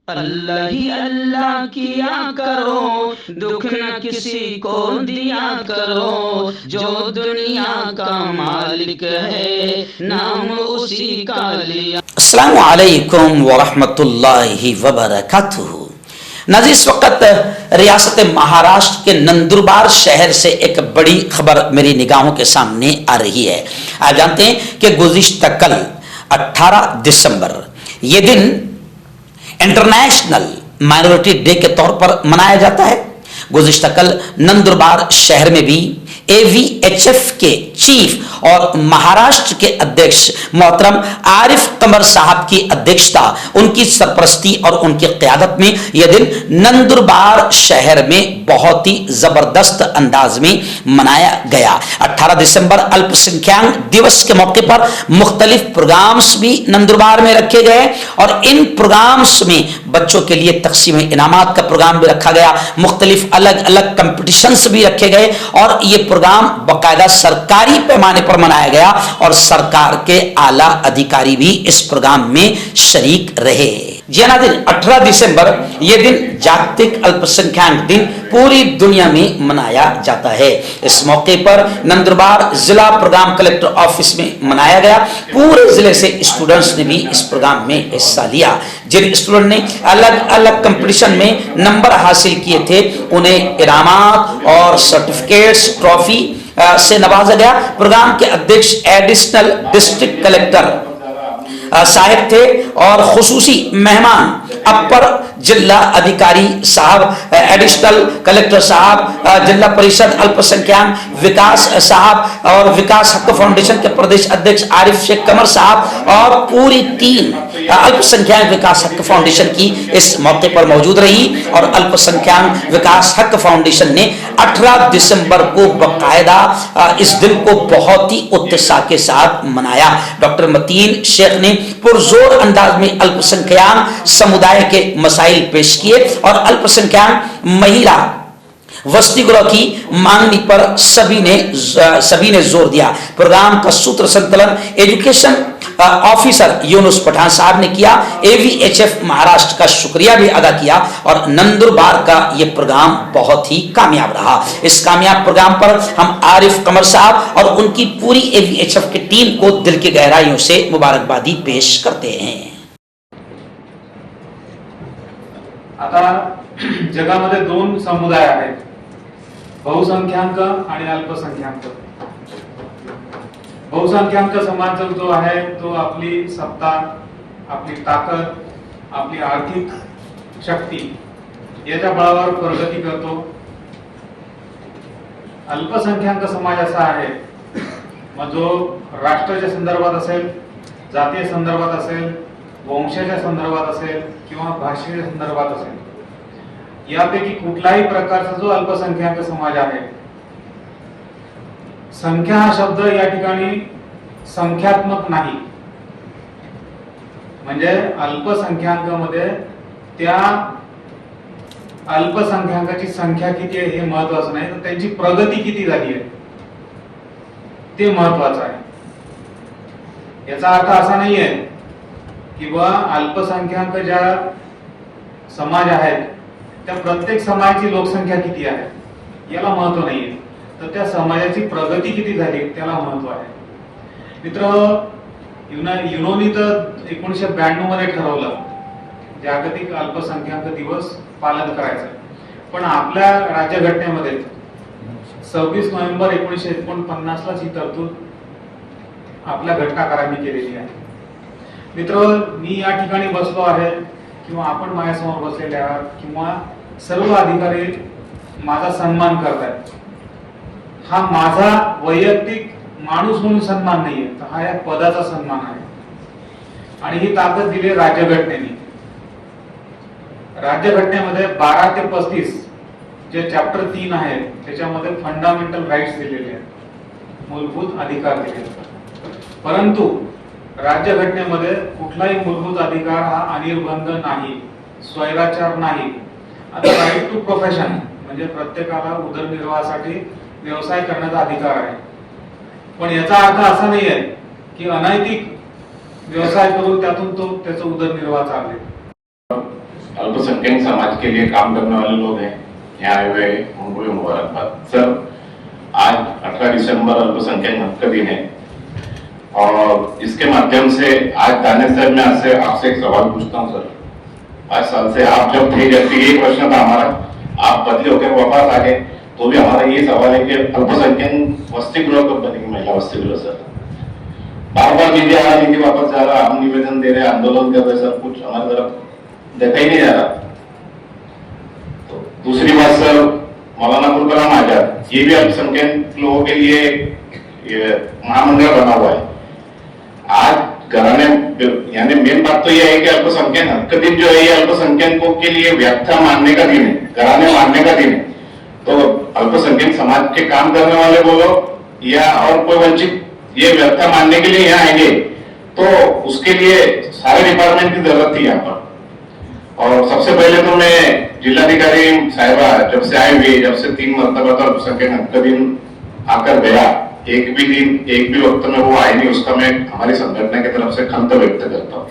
अल्लाह ही Allah KIA करो, दुख न किसी को दिया करो, जो दुनिया का मालिक है नाम उसी का लिया। अस्सलामु अलैकुम वरहमतुल्लाहि वबरकातुहू। नाज़रीन, इस वक्त रियासत महाराष्ट्र के नंदुरबार शहर से एक बड़ी खबर मेरी निगाहों के सामने आ रही है। आप जानते हैं कि गुज़िश्ता कल 18 दिसंबर ये दिन इंटरनेशनल माइनॉरिटी डे के तौर पर मनाया जाता है। गुज़िश्ता कल नंदुरबार शहर में भी AVHF के चीफ और महाराष्ट्र के अध्यक्ष मोहतरम आरिफ कमर साहब की अध्यक्षता, उनकी सरपरस्ती और उनकी क़यादत में यह दिन नंदुरबार शहर में बहुत ही जबरदस्त अंदाज में मनाया गया। 18 दिसंबर अल्पसंख्यक दिवस के मौके पर मुख्तलिफ प्रोग्राम्स भी नंदुरबार में रखे गए और इन प्रोग्राम्स में बच्चों के लिए तकसीम इनामात का प्रोग्राम भी रखा गया, मुख्तलिफ अलग अलग कंपटीशंस भी रखे गए और ये प्रोग्राम बाकायदा सरकारी पैमाने पर मनाया गया और सरकार के आला अधिकारी भी इस प्रोग्राम में शरीक रहे। जी नाज़रीन, 18 दिसंबर यह दिन जागतिक अल्पसंख्यक दिन पूरी दुनिया में मनाया जाता है। इस मौके पर नंदुरबार जिला प्रोग्राम कलेक्टर ऑफिस में मनाया गया। पूरे जिले से स्टूडेंट्स ने भी इस प्रोग्राम में हिस्सा लिया। जिन स्टूडेंट ने अलग अलग कंपटीशन में नंबर हासिल किए थे उन्हें इनामात और सर्टिफिकेट्स, ट्रॉफी से नवाजा गया। प्रोग्राम के अध्यक्ष एडिशनल डिस्ट्रिक्ट कलेक्टर साहिब थे और खुसूसी मेहमान अपर जिला अधिकारी साहब, एडिशनल कलेक्टर साहब, जिला परिषद अल्पसंख्यक विकास साहब और विकास हक फाउंडेशन के प्रदेश अध्यक्ष आरिफ शेख कमर साहब और पूरी टीम अल्पसंख्यक विकास हक फाउंडेशन की इस मौके पर मौजूद रही। और अल्पसंख्यक विकास हक फाउंडेशन ने 18 दिसंबर को बाकायदा इस दिन को बहुत ही उत्साह के साथ मनाया। डॉक्टर मतीन शेख ने पुरजोर अंदाज में अल्पसंख्यक समुदाय के मसाइल पेश किए और अल्पसंख्यक महिला वस्ती गृह की मांगनी पर सभी ने जोर दिया। प्रोग्राम का सूत्र संकलन एजुकेशन ऑफिसर यूनुस पठान साहब ने किया। AVHF महाराष्ट्र का शुक्रिया भी अदा किया और नंदुरबार का यह प्रोग्राम बहुत ही कामयाब रहा। इस कामयाब प्रोग्राम पर हम आरिफ कमर साहब और उनकी पूरी AVHF की टीम को दिल की गहराइयों से मुबारकबादी पेश करते हैं। आता जगामध्ये दोन समुदाय आहेत, बहुसंख्याक आणि अल्पसंख्याक। बहुसंख्याक समाज जो आहे तो आपली सत्ता, आपली ताकद, आपली आर्थिक शक्ती याच्या बळावर प्रगती करतो। अल्पसंख्याक समाज असा आहे मग जो राष्ट्राच्या संदर्भात असेल, जातीय संदर्भात असेल, वंशाच्या संदर्भात असेल किंवा भाषेच्या संदर्भात असेल, यापैकी कुठलाही प्रकारचा जो अल्पसंख्याक समाज आहे, संख्या हा शब्द या ठिकाणी संख्यात्मक नाही, म्हणजे अल्पसंख्याकामध्ये त्या अल्पसंख्याकाची संख्या किती आहे हे महत्त्वाचं नाही, तर त्यांची प्रगती किती झाली आहे ते महत्त्वाचं आहे। याचा अर्थ असा नाहीये की अल्पसंख्याक ज्या समाज आहेत त्या प्रत्येक समाजाची लोकसंख्या किती आहे याला महत्त्व नाहीये, तर त्या समाजाची प्रगती किती झाली त्याला महत्त्व आहे। मित्र, युनोनी तर 1992 मध्ये ठरवलं जागतिक अल्पसंख्याक दिवस पालन करायचं, पण आपल्या राज्यघटनेमध्ये 26 नोव्हेंबर 1949 ला ही तरतूद आपल्या घटनाकारांनी केलेली आहे। मित्र, मी या ठिकाणी बसलो आहे किंवा आपण माझ्यासमोर बसलेले आहात किंवा सर्व अधिकारी माझा सन्मान करतात, हा माझा वैयक्तिक माणूस म्हणून सन्मान नाहीये, तर हा या पदाचा सन्मान आहे आणि ही ताकद दिली राज्यघटनेने। राज्यघटनेमध्ये 12 ते 35 जे चॅप्टर 3 आहे त्याच्यामध्ये फंडामेंटल राईट्स दिलेले आहेत, मूलभूत अधिकार दिलेले आहेत, परंतु राज्यघटनेमध्ये कुठलाही मूलभूत अधिकार हा अनिर्बंध नाही, स्वैराचार नाही। आता राईट टू प्रोफेशन म्हणजे प्रत्येकाला उदरनिर्वाहासाठी व्यवसाय करण्याचा अधिकार आहे, पण याचा अर्थ असा नाही आहे की अनैतिक व्यवसाय करून त्यातून तो त्याचा उदरनिर्वाह चालवेल। अल्पसंख्यक समाज के लिए काम करने वाले लोग हैं, यहाँ आए हुए उनको भी मुबारकबाद। सर, आज 18 दिसंबर अल्पसंख्यक हक का दिन है और इसके माध्यम से आज दानिश साहब मैं आपसे एक सवाल पूछता हूँ सर। 5 साल से आप जब थे, जब ये प्रश्न था हमारा, आप बदले होकर वापस आ गए, तो भी हमारा ये सवाल है कि अल्पसंख्यक वसति गृह कब बनेगी, महिला वसति गृह सर? बार बार मीडिया आ रही थी, वापस जा रहा, हम निवेदन दे रहे, आंदोलन कर रहे सर, कुछ हमारी तरफ देखा ही नहीं जा रहा। तो दूसरी बात सर, मौलाना अबुल कलाम आजाद, ये भी अल्पसंख्यक लोगों के लिए महामंडल बना हुआ है। आज घराने, यानी मेन बात तो यह है कि अल्पसंख्यक हक का दिन जो है, ये अल्पसंख्यकों के लिए व्याख्या मानने का दिन है, घराने मानने का दिन है। तो अल्पसंख्यक समाज के काम करने वाले बोलो या और कोई वंचित, ये व्याख्या मानने के लिए यहाँ आएंगे, तो उसके लिए सारे डिपार्टमेंट की जरूरत थी यहाँ पर। और सबसे पहले तो मैं जिलाधिकारी साहिबा जब से आए हुए, जब से 3 मरतबा तो अल्पसंख्यक हक का दिन आकर गया, एक भी दिन, एक भी वक्त में वो आए नहीं, उसका मैं हमारी संगठन की तरफ से खंत व्यक्त करता हूँ।